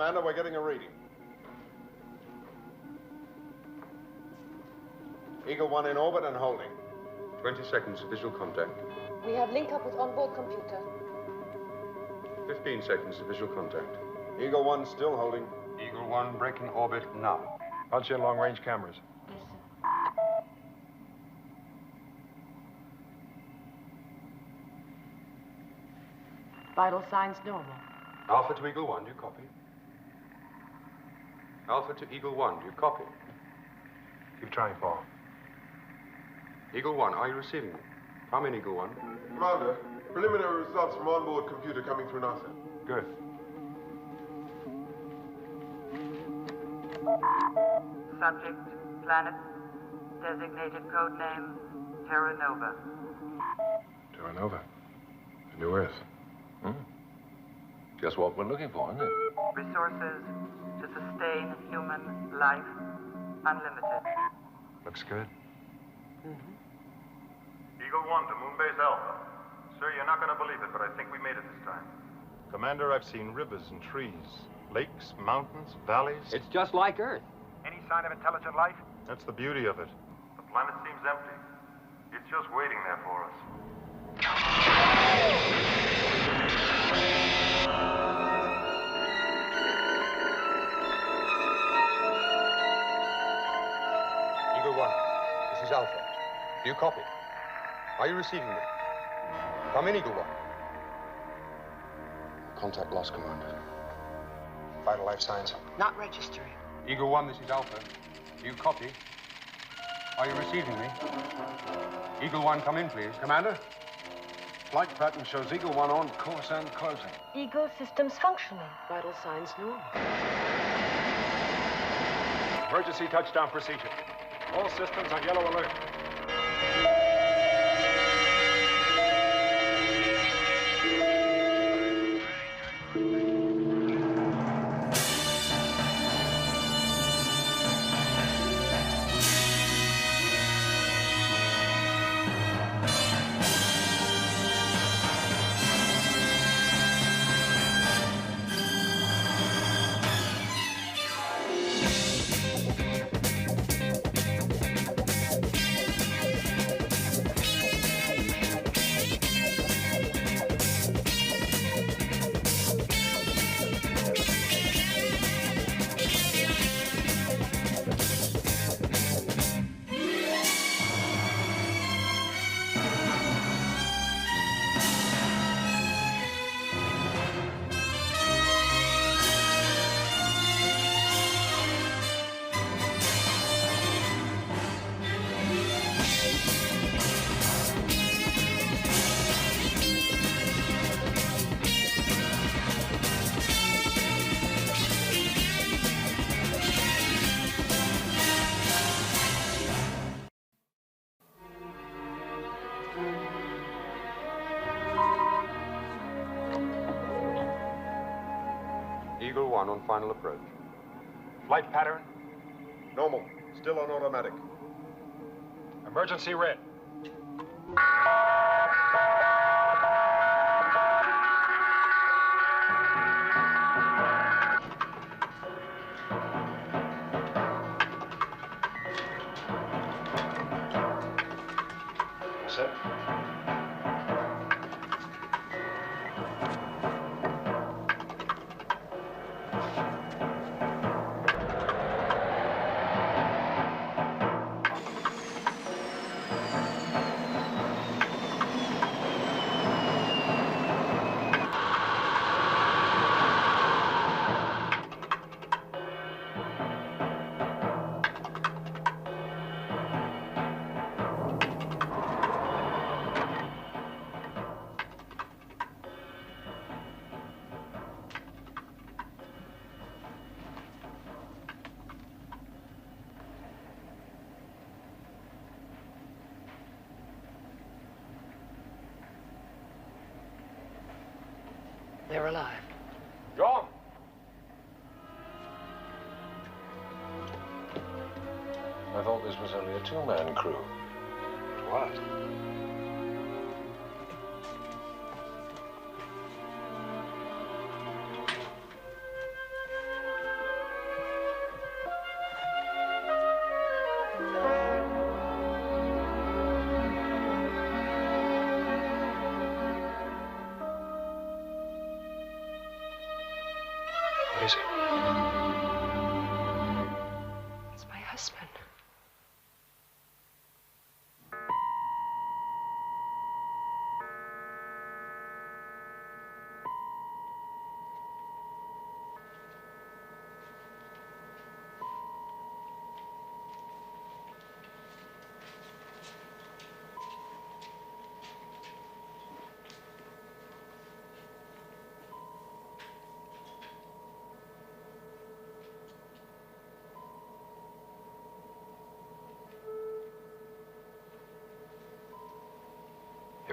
Commander, we're getting a reading. Eagle 1 in orbit and holding. 20 seconds of visual contact. We have link up with onboard computer. 15 seconds of visual contact. Eagle 1 still holding. Eagle 1 breaking orbit now. Punch in long-range cameras. Yes, sir. Vital signs normal. Alpha to Eagle 1, do you copy? Alpha to Eagle 1, do you copy? Keep trying, Paul. Eagle 1, are you receiving me? Come in, Eagle 1. Commander, preliminary results from onboard computer coming through NASA. Good. Subject, planet, designated code name, Terra Nova. Terra Nova. The new Earth. Just what we're looking for, isn't it? Resources to sustain human life, unlimited. Looks good. Eagle 1 to Moonbase Alpha. Sir, you're not going to believe it, but I think we made it this time. Commander, I've seen rivers and trees, lakes, mountains, valleys. It's just like Earth. Any sign of intelligent life? That's the beauty of it. The planet seems empty. It's just waiting there for us. Eagle 1, this is Alpha. Do you copy? Are you receiving me? Come in, Eagle 1. Contact lost, Commander. Vital life signs. Not registering. Eagle 1, this is Alpha. Do you copy? Are you receiving me? Eagle 1, come in, please. Commander, flight pattern shows Eagle 1 on course and closing. Eagle systems functioning. Vital signs normal. Emergency touchdown procedure. All systems on yellow alert. Eagle 1 on final approach. Flight pattern. Normal. Still on automatic. Emergency red. Set. They're alive. John! I thought this was only a two-man crew. What?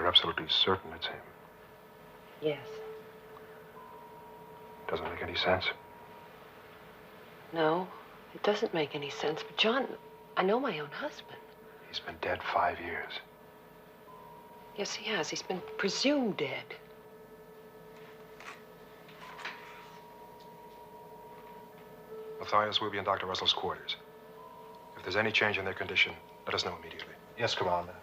You're absolutely certain it's him. Yes. Doesn't make any sense. No, it doesn't make any sense. But, John, I know my own husband. He's been dead 5 years. Yes, he has. He's been presumed dead. Matthias will be in Dr. Russell's quarters. If there's any change in their condition, let us know immediately. Yes, Commander.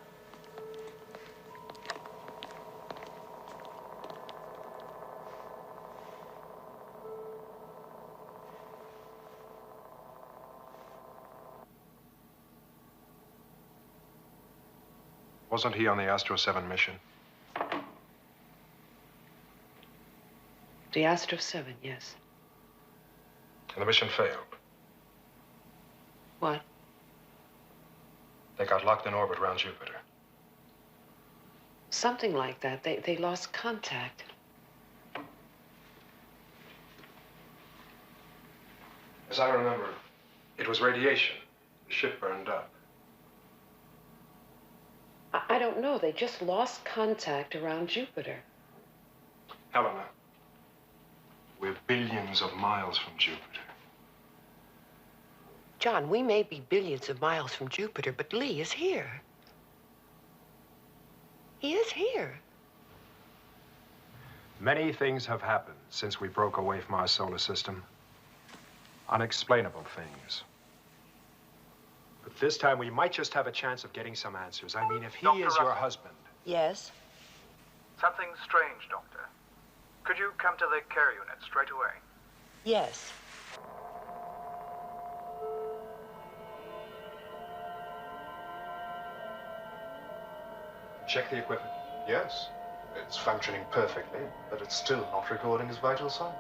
Wasn't he on the Astro 7 mission? The Astro 7, yes. And the mission failed. What? They got locked in orbit around Jupiter. Something like that. They lost contact. As I remember, it was radiation. The ship burned up. I don't know. They just lost contact around Jupiter. Helena, we're billions of miles from Jupiter. John, we may be billions of miles from Jupiter, but Lee is here. He is here. Many things have happened since we broke away from our solar system. Unexplainable things. But this time we might just have a chance of getting some answers. I mean, if he Dr. is your Russell. husband. Yes? Something strange, Doctor. Could you come to the care unit straight away? Yes. Check the equipment. Yes. It's functioning perfectly, but it's still not recording his vital signs.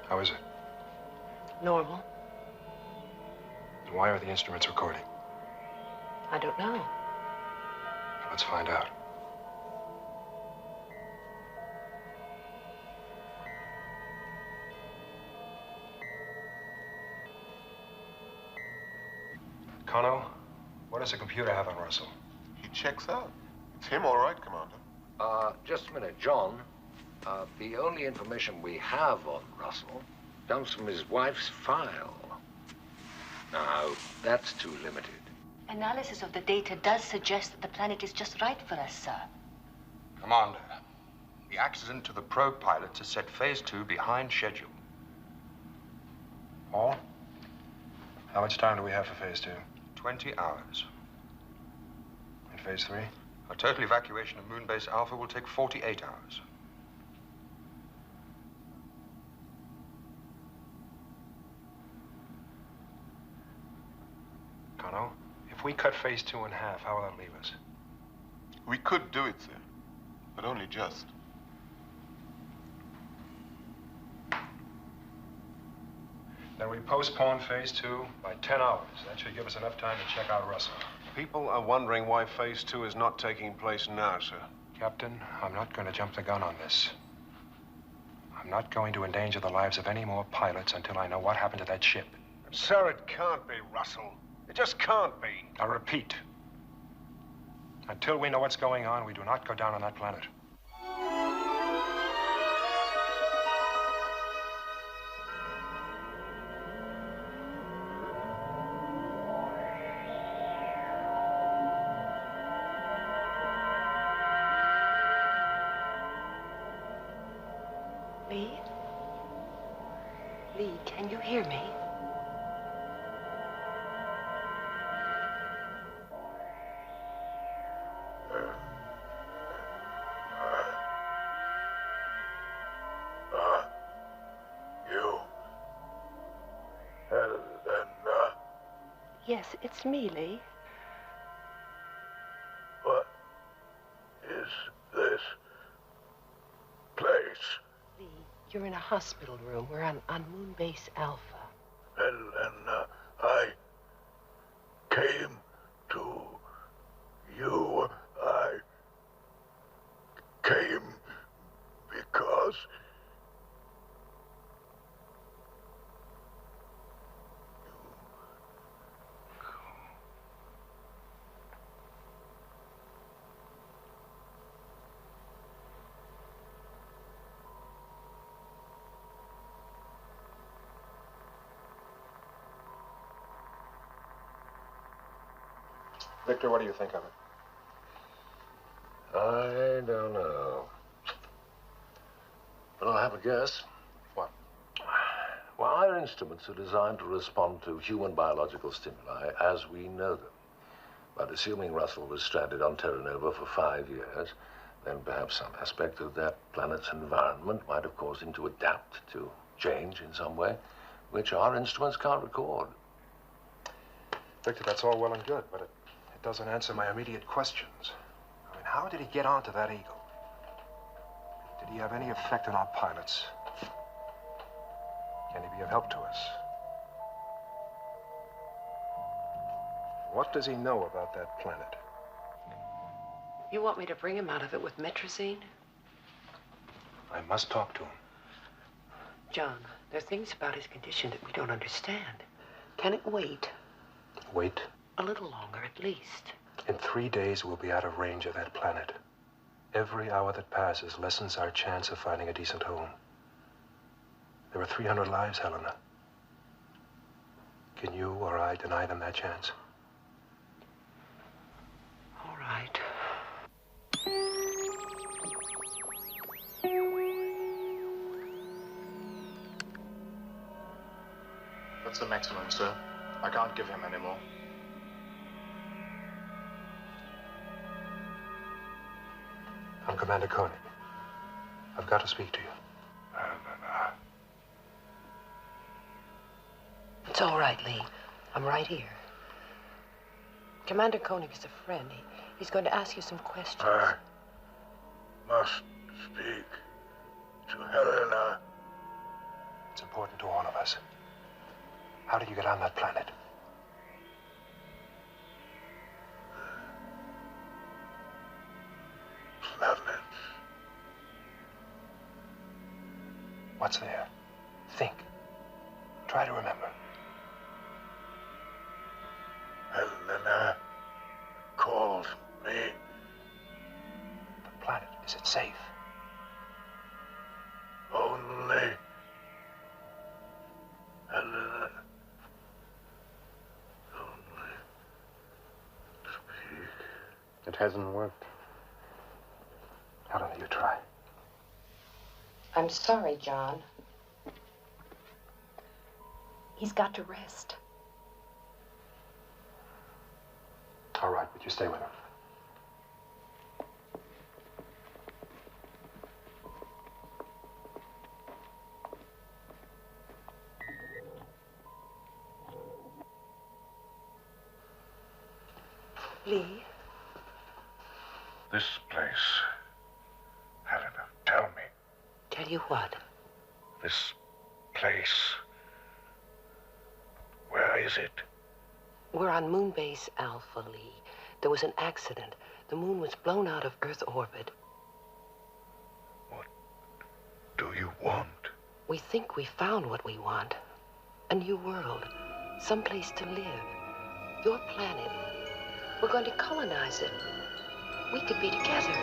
How is it? Normal? And why are the instruments recording? I don't know. Let's find out. Connell, what does the computer have on Russell? He checks out. It's him, all right, Commander. Just a minute, John. The only information we have on Russell comes from his wife's file. Now, that's too limited. Analysis of the data does suggest that the planet is just right for us, sir. Commander, the accident to the probe pilots has set Phase 2 behind schedule. Paul? How much time do we have for Phase 2? 20 hours. And Phase 3? A total evacuation of Moonbase Alpha will take 48 hours. Connell, if we cut Phase 2 in half, how will that leave us? We could do it, sir, but only just. Then we postpone Phase 2 by 10 hours. That should give us enough time to check out Russell. People are wondering why Phase 2 is not taking place now, sir. Captain, I'm not going to jump the gun on this. I'm not going to endanger the lives of any more pilots until I know what happened to that ship. Sir, it can't be Russell. It just can't be. I repeat, until we know what's going on, we do not go down on that planet. Lee? Lee, can you hear me? Yes, it's me, Lee. What is this place? Lee, you're in a hospital room. We're on Moonbase Alpha. And I came to you. I came because Victor, what do you think of it? I don't know. But I'll have a guess. What? Well, our instruments are designed to respond to human biological stimuli as we know them. But assuming Russell was stranded on Terra Nova for 5 years, then perhaps some aspect of that planet's environment might have caused him to adapt, to change in some way, which our instruments can't record. Victor, that's all well and good, but it doesn't answer my immediate questions. I mean, how did he get onto that Eagle? Did he have any effect on our pilots? Can he be of help to us? What does he know about that planet? You want me to bring him out of it with metrazine? I must talk to him. John, there are things about his condition that we don't understand. Can it wait? Wait. A little longer, at least. In 3 days, we'll be out of range of that planet. Every hour that passes lessens our chance of finding a decent home. There are 300 lives, Helena. Can you or I deny them that chance? All right. That's the maximum, sir. I can't give him any more. I'm Commander Koenig. I've got to speak to you. It's all right, Lee. I'm right here. Commander Koenig is a friend. He's going to ask you some questions. I must speak to Helena. It's important to all of us. How did you get on that planet? Planet. What's there? Think. Try to remember. Helena called me. The planet, is it safe? Only Helena. Only speak. It hasn't worked. Helena, you try. I'm sorry, John. He's got to rest. All right, but you stay with him. Lee? This place. Helena, tell me. Tell you what? This place. Where is it? We're on Moonbase Alpha, Lee. There was an accident. The moon was blown out of Earth orbit. What do you want? We think we found what we want. A new world. Someplace to live. Your planet. We're going to colonize it. We could be together.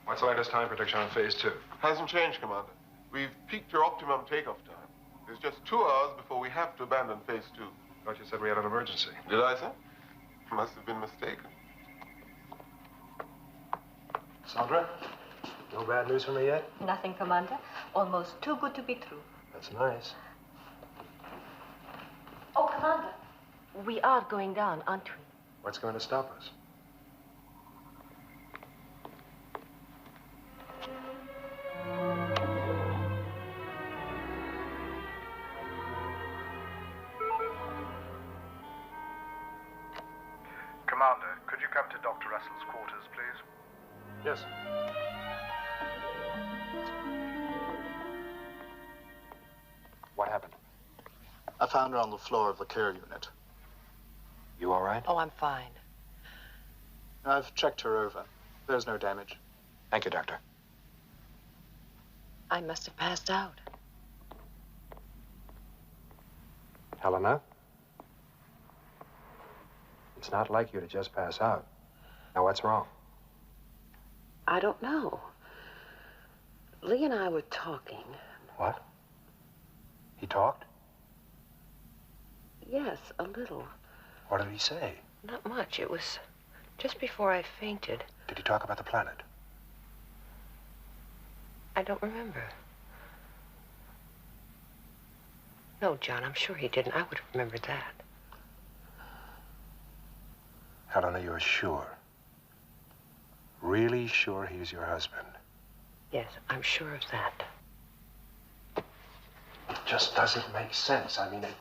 What's the latest time prediction on phase 2? Hasn't changed, Commander. We've peaked your optimum takeoff time. There's just 2 hours before we have to abandon phase 2. Thought you said we had an emergency. Did I, sir? Must have been mistaken. Sandra, no bad news for me yet? Nothing, Commander. Almost too good to be true. That's nice. Oh, Commander. We are going down, aren't we? What's going to stop us? Commander, could you come to Dr. Russell's quarters, please? Yes. What happened? I found her on the floor of the care unit. You all right? Oh, I'm fine. I've checked her over. There's no damage. Thank you, Doctor. I must have passed out. Helena? It's not like you to just pass out. Now, what's wrong? I don't know. Lee and I were talking. What? He talked? Yes, a little. What did he say? Not much. It was just before I fainted. Did he talk about the planet? I don't remember. No, John, I'm sure he didn't. I would have remembered that. Helena, you're sure? Really sure he's your husband? Yes, I'm sure of that. It just doesn't make sense. I mean, it...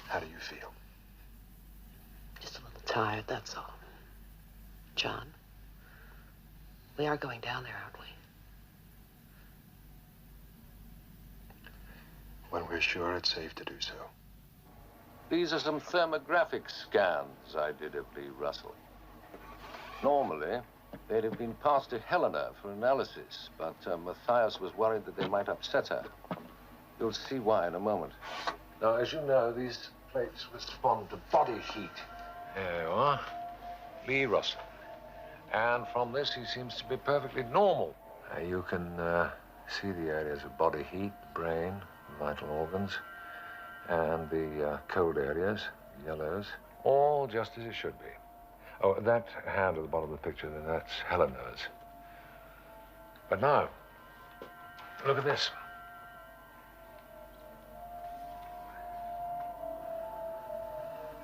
How do you feel? Just a little tired, that's all. John, we are going down there, aren't we? When we're sure it's safe to do so. These are some thermographic scans I did of Lee Russell. Normally, they'd have been passed to Helena for analysis, but Matthias was worried that they might upset her. You'll see why in a moment. Now, as you know, these plates respond to body heat. There you are. Lee Russell. And from this, he seems to be perfectly normal. You can see the areas of body heat, brain, vital organs, and the cold areas, yellows, all just as it should be. Oh, that hand at the bottom of the picture, that's Helena's. But now, look at this.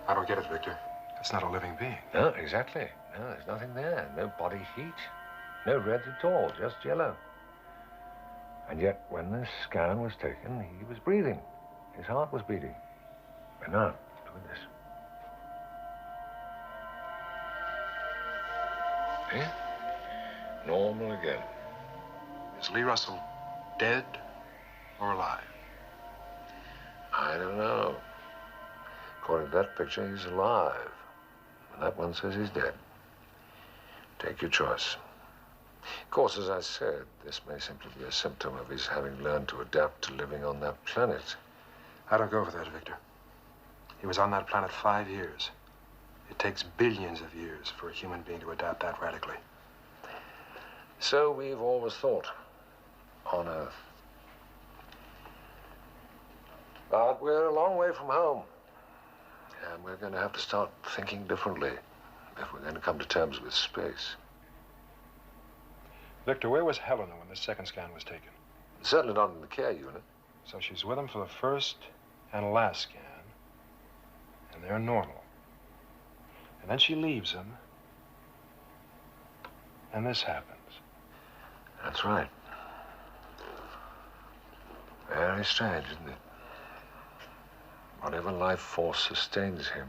I don't get it, Victor. That's not a living being. No, exactly. No, there's nothing there. No body heat. No reds at all, just yellow. And yet, when this scan was taken, he was breathing. His heart was beating. And now, look at this. Eh? Normal again. Is Lee Russell dead or alive? I don't know. According to that picture, he's alive. And that one says he's dead. Take your choice. Of course, as I said, this may simply be a symptom of his having learned to adapt to living on that planet. I don't go for that, Victor. He was on that planet 5 years. It takes billions of years for a human being to adapt that radically. So we've always thought on Earth. But we're a long way from home. And we're going to have to start thinking differently if we're going to come to terms with space. Victor, where was Helena when the second scan was taken? Certainly not in the care unit. So she's with him for the first and last scan, and they're normal. And then she leaves him, and this happens. That's right. Very strange, isn't it? Whatever life force sustains him,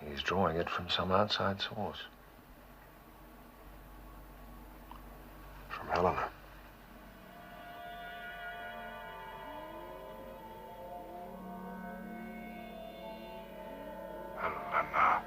he's drawing it from some outside source. From Helena. Helena.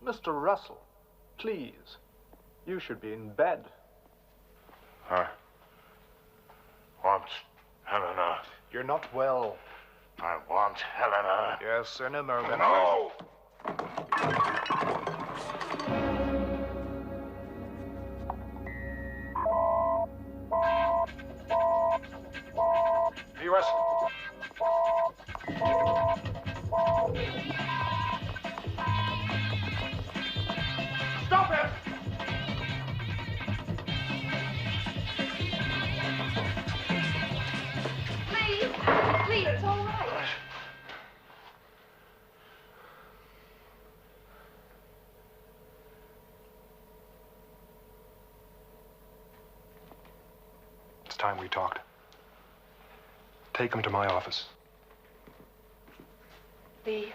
Mr. Russell, please. You should be in bed. I want Helena. You're not well. I want Helena. Yes, in a moment. No! Lee Russell. Stop him! Please, please, it's all right. It's time we talked. Take him to my office. Lee,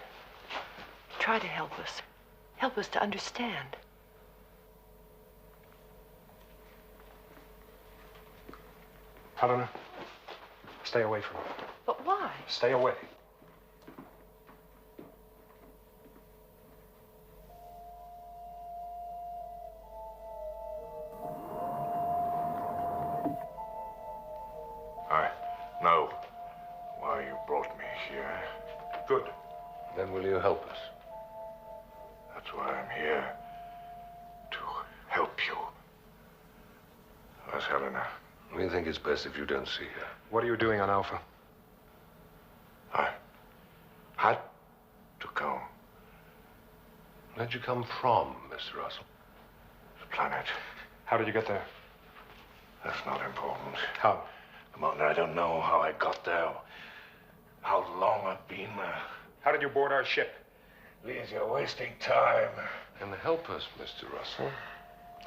try to help us. Help us to understand. Helena, stay away from him. But why? Stay away. I know why you brought me here. Good. Then will you help us? That's why I'm here. To help you. Where's Helena? We think it's best if you don't see her. What are you doing on Alpha? I had to come. Where'd you come from, Mr. Russell? The planet. How did you get there? That's not important. How? Commander, I don't know how I got there. How long I've been there. How did you board our ship? Please, you're wasting time. And help us, Mr. Russell.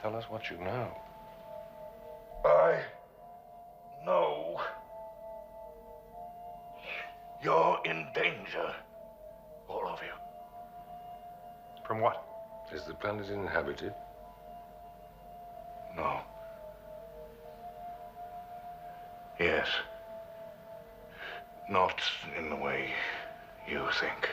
Tell us what you know. I know you're in danger. All of you. From what? Is the planet inhabited? No. Yes. Not in the way you think.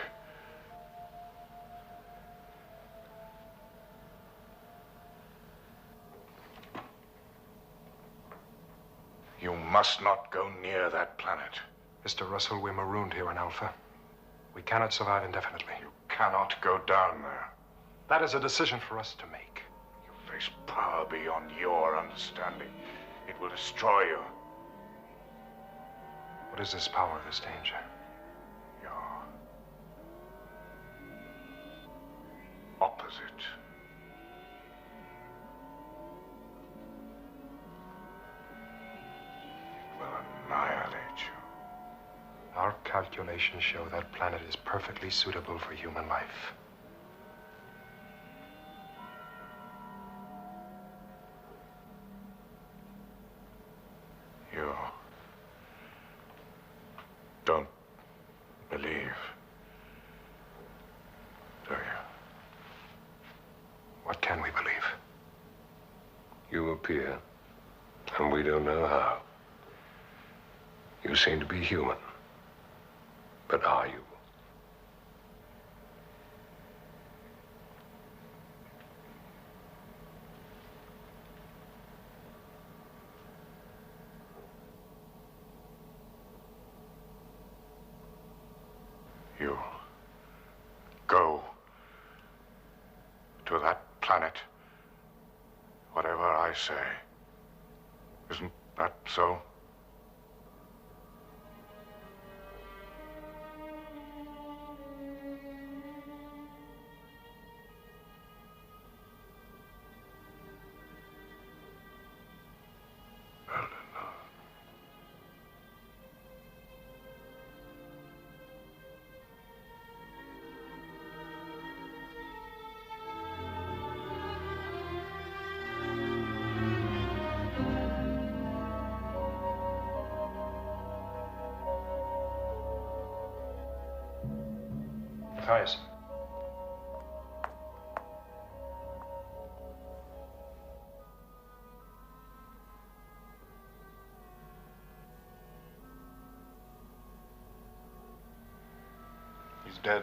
You must not go near that planet. Mr. Russell, we're marooned here on Alpha. We cannot survive indefinitely. You cannot go down there. That is a decision for us to make. You face power beyond your understanding. It will destroy you. What is this power, this danger? Your opposite. It will annihilate you. Our calculations show that planet is perfectly suitable for human life. You don't believe, do you? What can we believe? You appear, and we don't know how. You seem to be human. But are you? You go to that planet, whatever I say. Isn't that so? Matthias. He's dead.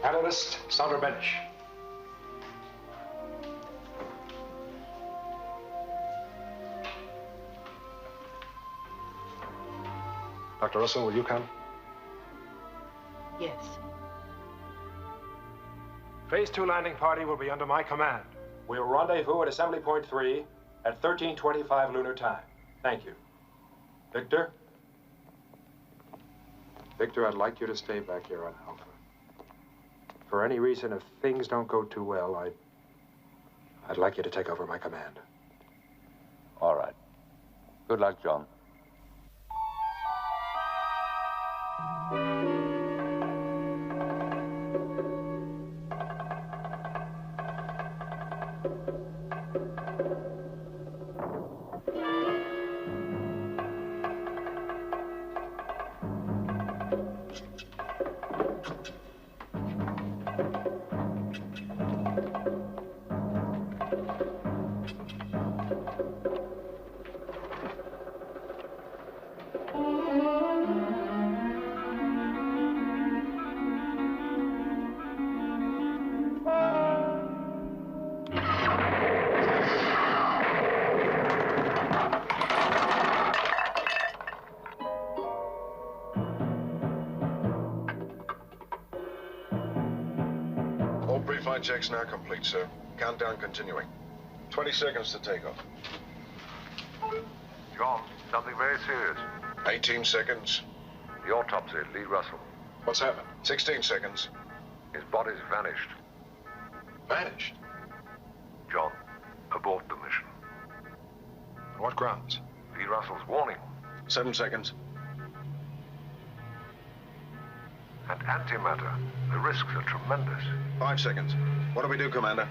Analyst Sandra Benish. Dr. Russell, will you come? Yes. Phase 2 landing party will be under my command. We'll rendezvous at Assembly Point 3 at 13:25 lunar time. Thank you. Victor? Victor, I'd like you to stay back here on Alpha. For any reason, if things don't go too well, I'd like you to take over my command. All right. Good luck, John. Pre-flight checks now complete, sir. Countdown continuing. 20 seconds to takeoff. John, something very serious. 18 seconds. The autopsy, Lee Russell. What's happened? 16 seconds. His body's vanished. Vanished? John, abort the mission. On what grounds? Lee Russell's warning. 7 seconds. And antimatter. The risks are tremendous. 5 seconds. What do we do, Commander?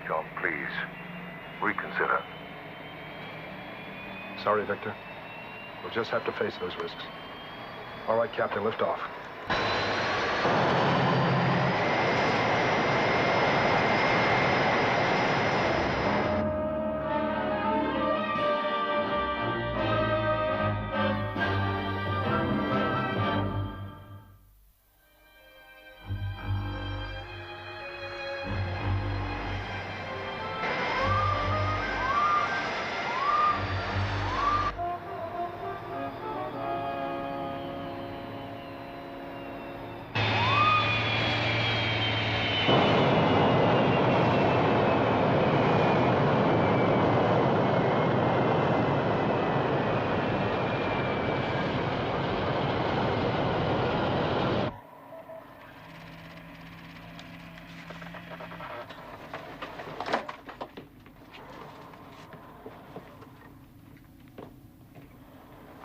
John, please, reconsider. Sorry, Victor. We'll just have to face those risks. All right, Captain, lift off.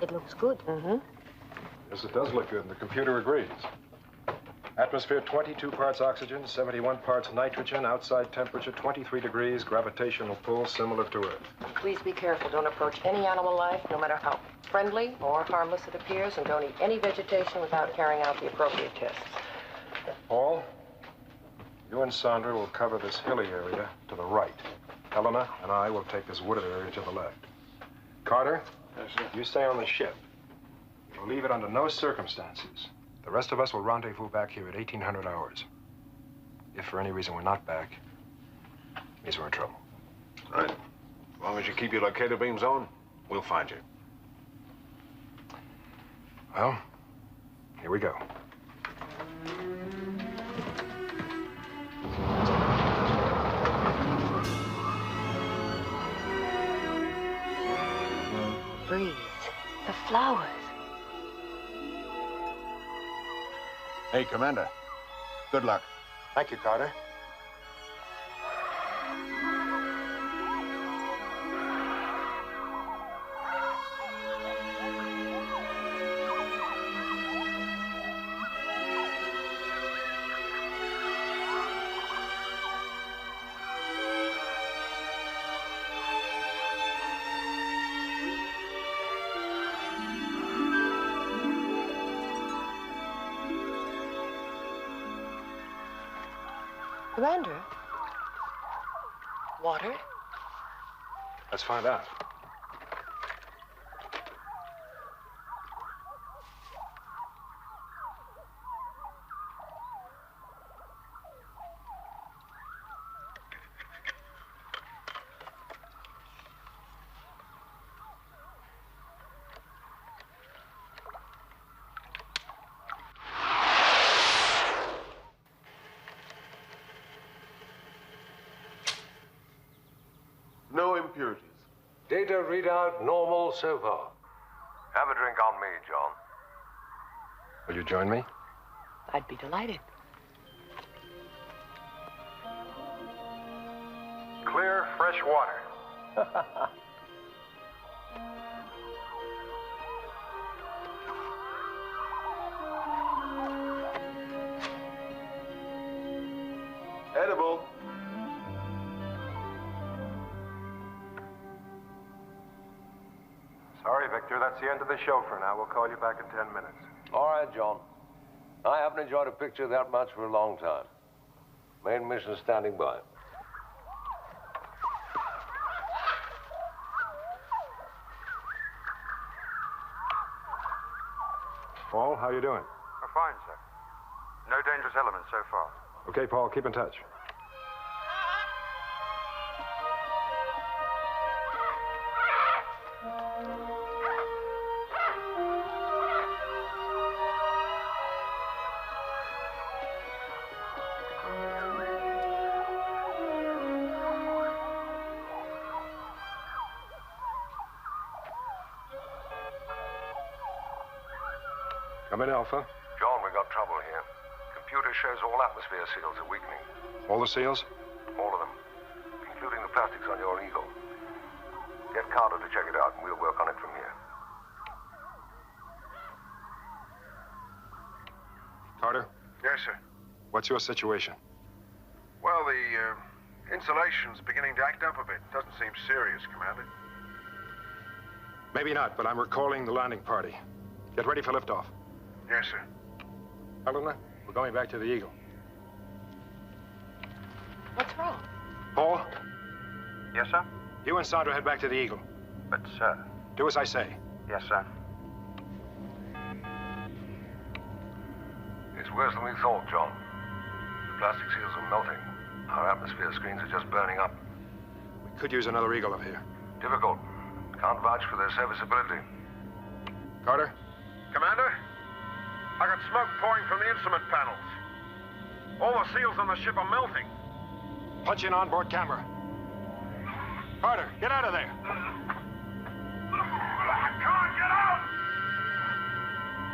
It looks good. Mm-hmm. Yes, it does look good, and the computer agrees. Atmosphere 22 parts oxygen, 71 parts nitrogen, outside temperature 23 degrees, gravitational pull similar to Earth. Please be careful. Don't approach any animal life, no matter how friendly or harmless it appears, and don't eat any vegetation without carrying out the appropriate tests. Paul, you and Sandra will cover this hilly area to the right. Helena and I will take this wooded area to the left. Carter, yes, sir. You stay on the ship. We'll leave it under no circumstances. The rest of us will rendezvous back here at 1800 hours. If for any reason we're not back, it means we're in trouble. Right. As long as you keep your locator beams on, we'll find you. Well, here we go. Breeze. The flowers. Hey, Commander. Good luck. Thank you, Carter. Commander? Water? Let's find out. impurities. Data readout normal so far. Have a drink on me, John. Will you join me? I'd be delighted. Clear, fresh water. Edible. Sorry, Victor. That's the end of the show for now. We'll call you back in 10 minutes. All right, John. I haven't enjoyed a picture that much for a long time. Main mission standing by. Paul, how you doing? Fine, sir. No dangerous elements so far. Okay, Paul, keep in touch. Come in, Alpha. John, we got trouble here. Computer shows all atmosphere seals are weakening. All the seals? All of them, including the plastics on your Eagle. Get Carter to check it out, and we'll work on it from here. Carter? Yes, sir. What's your situation? Well, the insulation's beginning to act up a bit. Doesn't seem serious, Commander. Maybe not, but I'm recalling the landing party. Get ready for liftoff. Yes, sir. Helena, we're going back to the Eagle. What's wrong? Paul? Yes, sir? You and Sandra head back to the Eagle. But, sir... Do as I say. Yes, sir. It's worse than we thought, John. The plastic seals are melting. Our atmosphere screens are just burning up. We could use another Eagle up here. Difficult. Can't vouch for their serviceability. Carter? Commander? I got smoke pouring from the instrument panels. All the seals on the ship are melting. Punch in onboard camera. Carter, get out of there. I can't get out!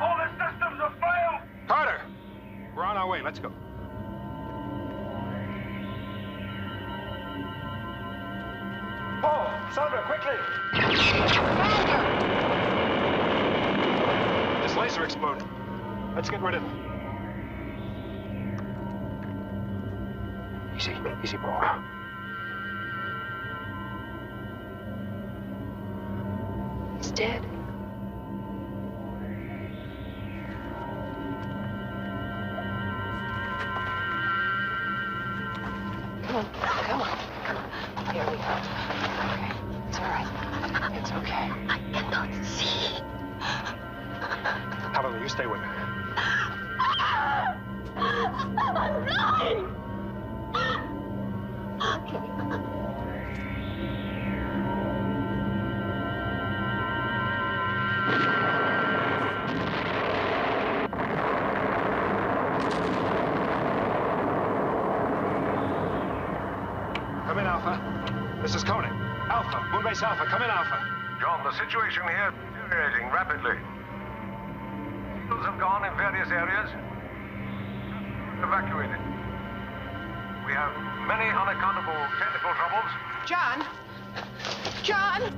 All the systems have failed! Carter! We're on our way. Let's go. Paul! Sandra, quickly! This laser exploded. Let's get rid of it. Easy, easy, Paul. He's dead. Come on, come on. Here we go. Okay, it's all right. It's okay. I cannot see. Helena, you stay with me. Run! Come in, Alpha. This is Koenig. Alpha, Moonbase Alpha, come in, Alpha. John, the situation here is deteriorating rapidly. Seals have gone in various areas. Evacuated. We have many unaccountable technical troubles. John! John!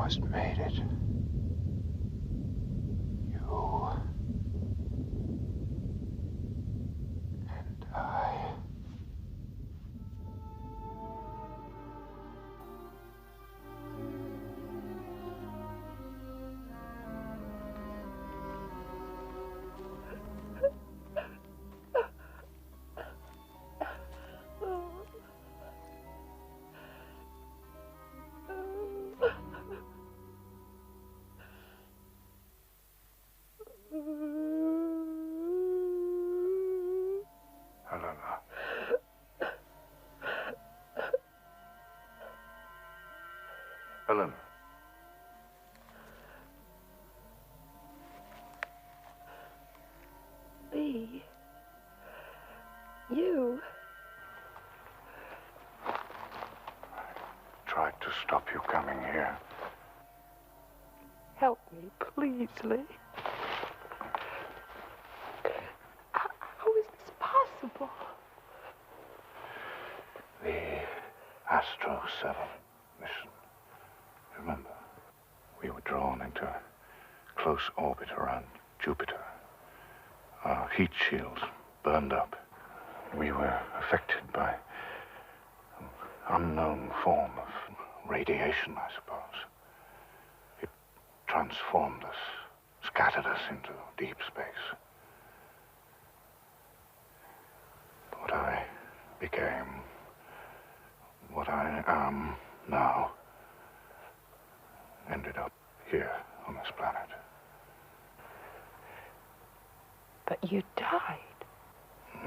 almost made it. You and I. Helena. Helena. Lee. You. Tried to stop you coming here. Help me, please, Lee. How is this possible? The Astro 7 mission. Remember, we were drawn into close orbit around Jupiter. Our heat shields burned up. We were affected by an unknown form of radiation, I suppose. It transformed us, scattered us into deep space. What I became, what I am now, ended up here on this planet. But you died.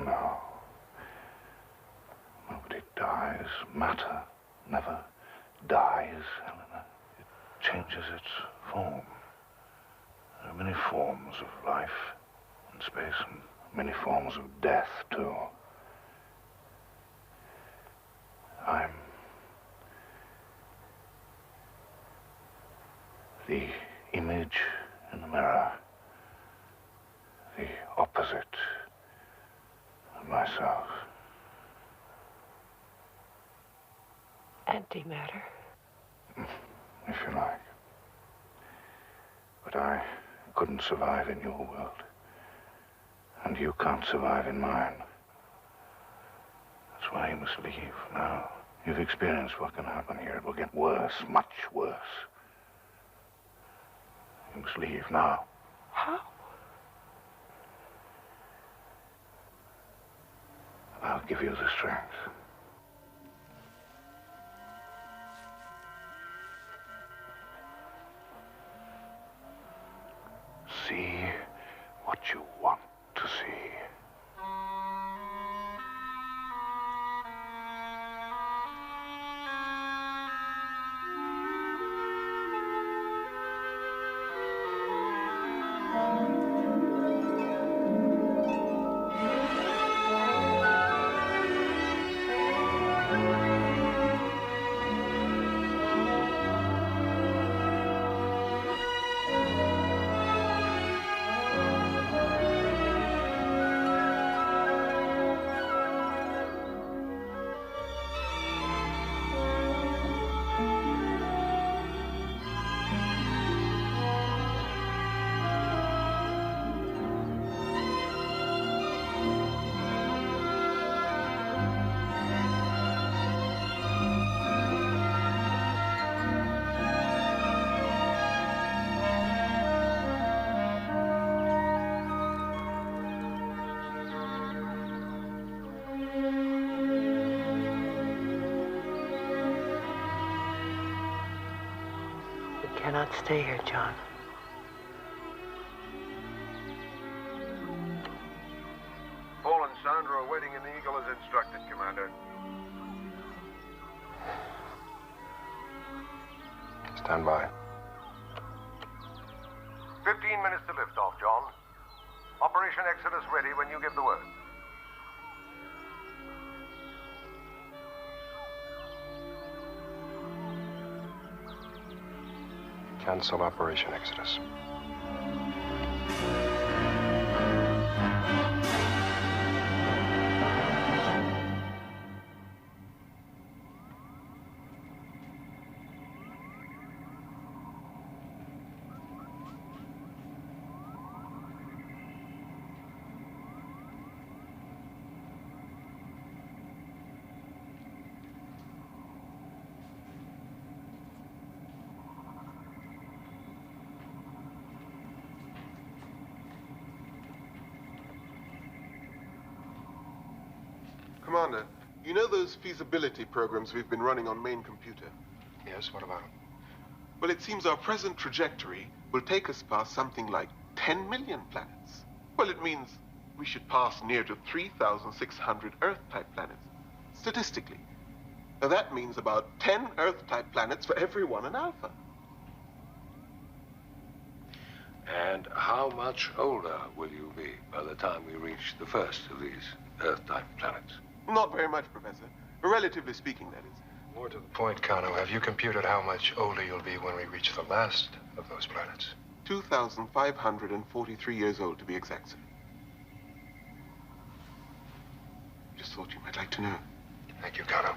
No. Nobody dies. Matter never dies, Helena. It changes its form. There are many forms of life in space and many forms of death, too. I'm the image in the mirror, the opposite of myself. Antimatter. If you like. But I couldn't survive in your world. And you can't survive in mine. That's why you must leave now. You've experienced what can happen here. It will get worse, much worse. You must leave now. How? I'll give you the strength. See what you want to see. We cannot stay here, John. Paul and Sandra are waiting in the Eagle as instructed, Commander. Stand by. 15 minutes to liftoff, John. Operation Exodus ready when you give the word. Cancel Operation Exodus. Commander, you know those feasibility programs we've been running on main computer? Yes, what about them? Well, it seems our present trajectory will take us past something like 10 million planets. Well, it means we should pass near to 3,600 Earth-type planets, statistically. Now, that means about 10 Earth-type planets for every one in Alpha. And how much older will you be by the time we reach the first of these Earth-type planets? Not very much, Professor. Relatively speaking, that is. More to the point, Kano, have you computed how much older you'll be when we reach the last of those planets? 2,543 years old, to be exact, sir. Just thought you might like to know. Thank you, Kano.